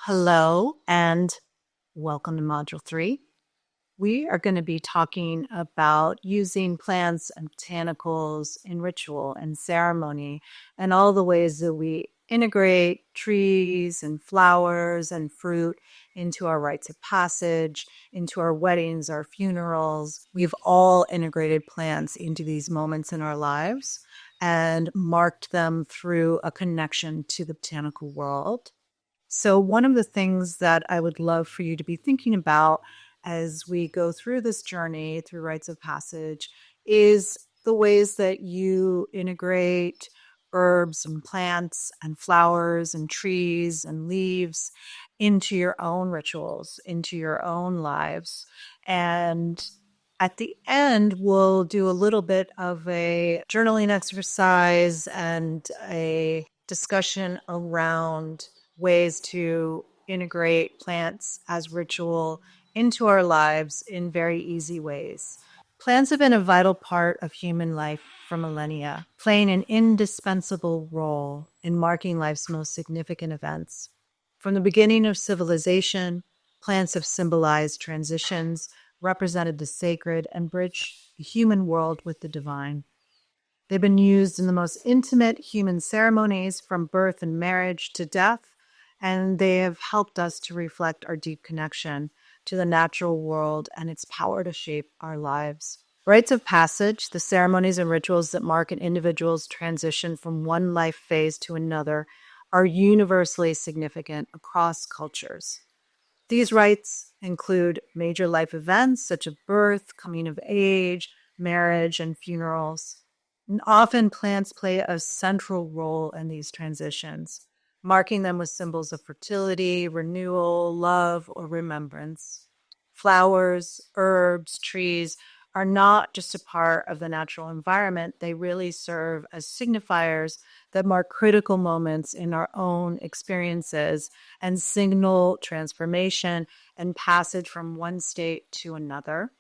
Hello and welcome to Module 3. We are going to be talking about using plants and botanicals in ritual and ceremony and all the ways that we integrate trees and flowers and fruit into our rites of passage, into our weddings, our funerals. We've all integrated plants into these moments in our lives and marked them through a connection to the botanical world. So, one of the things that I would love for you to be thinking about as we go through this journey through rites of passage is the ways that you integrate herbs and plants and flowers and trees and leaves into your own rituals, into your own lives. And at the end, we'll do a little bit of a journaling exercise and a discussion around ways to integrate plants as ritual into our lives in very easy ways. Plants have been a vital part of human life for millennia, playing an indispensable role in marking life's most significant events. From the beginning of civilization, plants have symbolized transitions, represented the sacred, and bridged the human world with the divine. They've been used in the most intimate human ceremonies, from birth and marriage to death, and they have helped us to reflect our deep connection to the natural world and its power to shape our lives. Rites of passage, the ceremonies and rituals that mark an individual's transition from one life phase to another, are universally significant across cultures. These rites include major life events such as birth, coming of age, marriage, and funerals. And often plants play a central role in these transitions, marking them with symbols of fertility, renewal, love, or remembrance. Flowers, herbs, trees are not just a part of the natural environment, they really serve as signifiers that mark critical moments in our own experiences and signal transformation and passage from one state to another.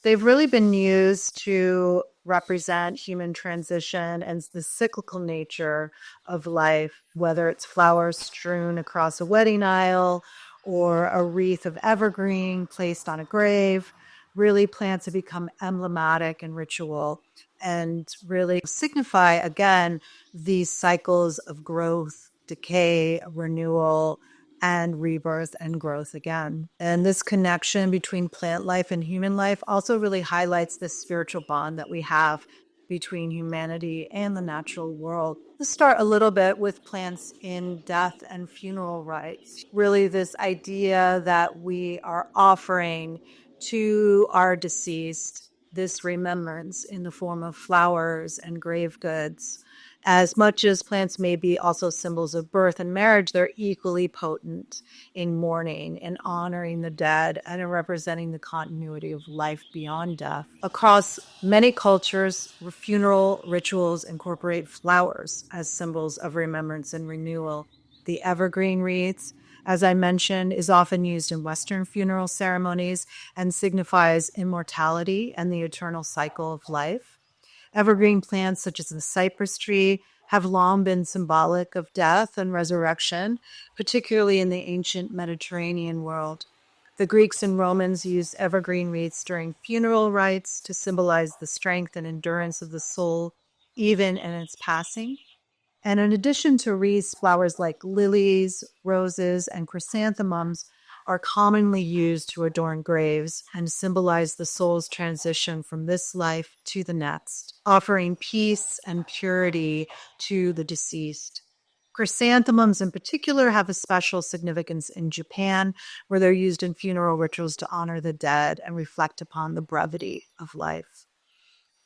They've really been used to represent human transition and the cyclical nature of life, whether it's flowers strewn across a wedding aisle or a wreath of evergreen placed on a grave. Really, plants have become emblematic and ritual and really signify, again, these cycles of growth, decay, renewal, and rebirth and growth again. And this connection between plant life and human life also really highlights this spiritual bond that we have between humanity and the natural world. Let's start a little bit with plants in death and funeral rites. Really, this idea that we are offering to our deceased this remembrance in the form of flowers and grave goods. As much as plants may be also symbols of birth and marriage, they're equally potent in mourning and honoring the dead and in representing the continuity of life beyond death. Across many cultures, funeral rituals incorporate flowers as symbols of remembrance and renewal. The evergreen wreaths, as I mentioned, is often used in Western funeral ceremonies and signifies immortality and the eternal cycle of life. Evergreen plants such as the cypress tree have long been symbolic of death and resurrection, particularly in the ancient Mediterranean world. The Greeks and Romans used evergreen wreaths during funeral rites to symbolize the strength and endurance of the soul, even in its passing. And in addition to wreaths, flowers like lilies, roses, and chrysanthemums are commonly used to adorn graves and symbolize the soul's transition from this life to the next, offering peace and purity to the deceased. Chrysanthemums in particular have a special significance in Japan, where they're used in funeral rituals to honor the dead and reflect upon the brevity of life.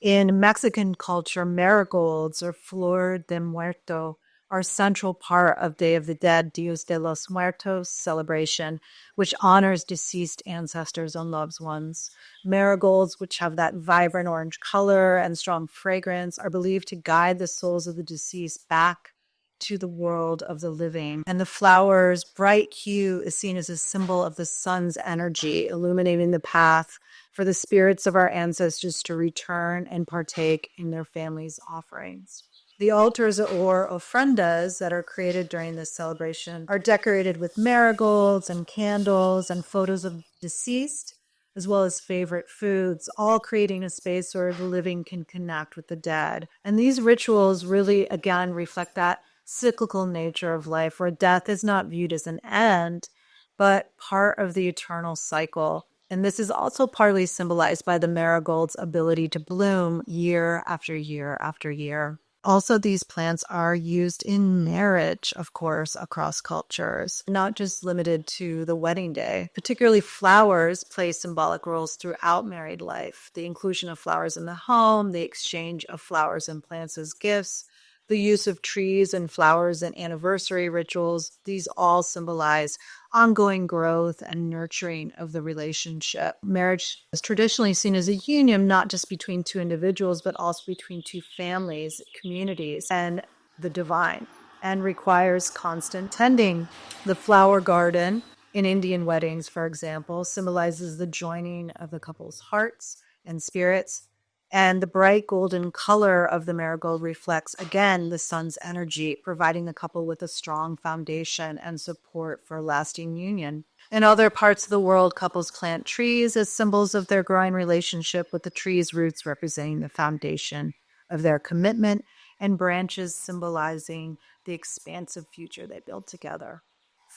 In Mexican culture, marigolds or Flor de Muerto are a central part of Day of the Dead, Dios de los Muertos celebration, which honors deceased ancestors and loved ones. Marigolds, which have that vibrant orange color and strong fragrance, are believed to guide the souls of the deceased back to the world of the living. And the flower's bright hue is seen as a symbol of the sun's energy, illuminating the path for the spirits of our ancestors to return and partake in their family's offerings. The altars or ofrendas that are created during this celebration are decorated with marigolds and candles and photos of deceased, as well as favorite foods, all creating a space where the living can connect with the dead. And these rituals really, again, reflect that cyclical nature of life, where death is not viewed as an end, but part of the eternal cycle. And this is also partly symbolized by the marigold's ability to bloom year after year after year. Also, these plants are used in marriage, of course, across cultures, not just limited to the wedding day. Particularly flowers play symbolic roles throughout married life. The inclusion of flowers in the home, the exchange of flowers and plants as gifts, the use of trees and flowers in anniversary rituals, these all symbolize ongoing growth and nurturing of the relationship. Marriage is traditionally seen as a union, not just between two individuals, but also between two families, communities, and the divine, and requires constant tending. The flower garden in Indian weddings, for example, symbolizes the joining of the couple's hearts and spirits. And the bright golden color of the marigold reflects, again, the sun's energy, providing the couple with a strong foundation and support for a lasting union. In other parts of the world, couples plant trees as symbols of their growing relationship, with the tree's roots representing the foundation of their commitment and branches symbolizing the expansive future they build together.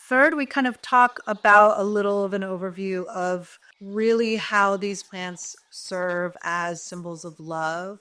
Third, we kind of talk about a little of an overview of really how these plants serve as symbols of love,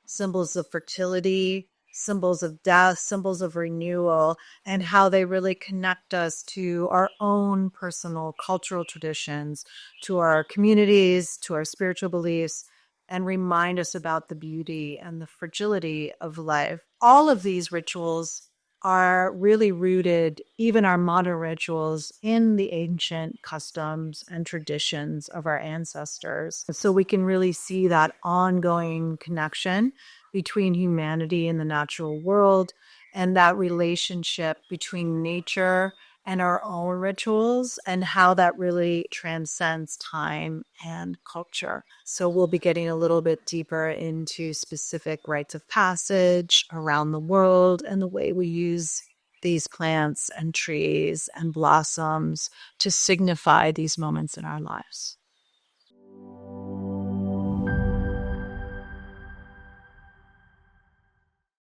symbols of fertility, symbols of death, symbols of renewal, and how they really connect us to our own personal cultural traditions, to our communities, to our spiritual beliefs, and remind us about the beauty and the fragility of life. All of these rituals are really rooted, even our modern rituals, in the ancient customs and traditions of our ancestors. So we can really see that ongoing connection between humanity and the natural world, and that relationship between nature and our own rituals, and how that really transcends time and culture. So we'll be getting a little bit deeper into specific rites of passage around the world and the way we use these plants and trees and blossoms to signify these moments in our lives.